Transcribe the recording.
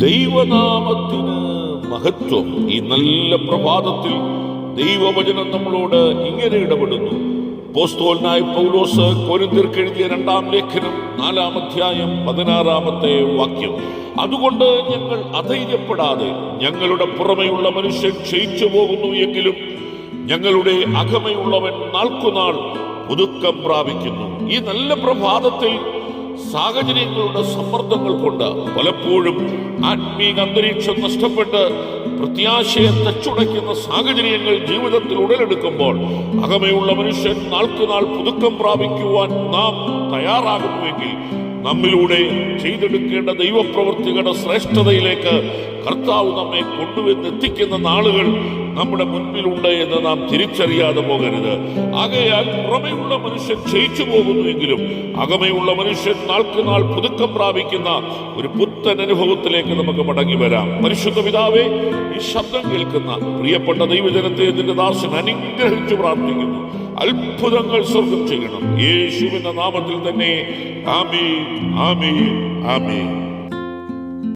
ദൈവനാമത്തിന് മഹത്വം. ഈ നല്ല പ്രഭാതത്തിൽ ദൈവവചനം നമ്മളോട് ഇങ്ങനെ ഇടപെടുന്നു. അപ്പോസ്തലനായ പൗലോസ് കൊരിന്ത്യർക്ക് എഴുതിയ 2-ാം ലേഖനം 4-ാം അധ്യായം 16-ാമത്തെ വാക്യം. അതുകൊണ്ട് ഞങ്ങൾ അധൈര്യപ്പെടാതെ, ഞങ്ങളുടെ പുറമെയുള്ള മനുഷ്യൻ ക്ഷയിച്ചു പോകുന്നു എങ്കിലും ഞങ്ങളുടെ അകമയുള്ളവൻ നാൾക്കുനാൾ പുതുക്കം പ്രാപിക്കുന്നു. ഈ നല്ല പ്രഭാതത്തിൽ സാഹചര്യങ്ങളുടെ സമ്മർദ്ദങ്ങൾ കൊണ്ട് പലപ്പോഴും ആത്മീക അന്തരീക്ഷം നഷ്ടപ്പെട്ട് പ്രത്യാശയെ തച്ചുടയ്ക്കുന്ന സാഹചര്യങ്ങൾ ജീവിതത്തിൽ ഉടലെടുക്കുമ്പോൾ അകമയുള്ള മനുഷ്യൻ നാൾക്കുനാൾ പുതുക്കം പ്രാപിക്കുവാൻ നാം തയ്യാറാകുന്നുവെങ്കിൽ നമ്മിലൂടെ ചെയ്തെടുക്കേണ്ട ദൈവപ്രവൃത്തികളുടെ ശ്രേഷ്ഠതയിലേക്ക് കർത്താവ് നമ്മെ കൊണ്ടുവന്നെത്തിക്കുന്ന നാളുകൾ നമ്മുടെ മുൻപിലുണ്ട് എന്ന് നാം തിരിച്ചറിയാതെ പോകരുത്. ആകയാൽ പുറമെയുള്ള മനുഷ്യൻ ക്ഷയിച്ചു പോകുന്നുവെങ്കിലും അകമയുള്ള മനുഷ്യൻ നാൾക്കുനാൾ പുതുക്കം പ്രാപിക്കുന്ന ഒരു പുത്തൻ അനുഭവത്തിലേക്ക് നമുക്ക് മടങ്ങി വരാം. പരിശുദ്ധ പിതാവേ, ഈ ശബ്ദം കേൾക്കുന്ന പ്രിയപ്പെട്ട ദൈവജനത്തെ ഇതിന്റെ ദാസൻ അനുഗ്രഹിച്ചു പ്രാർത്ഥിക്കുന്നു. അത്ഭുതങ്ങൾ സ്വർഗം ചെയ്യണം യേശുവിന്റെ നാമത്തിൽ തന്നെ. ആമേൻ, ആമേൻ, ആമേൻ.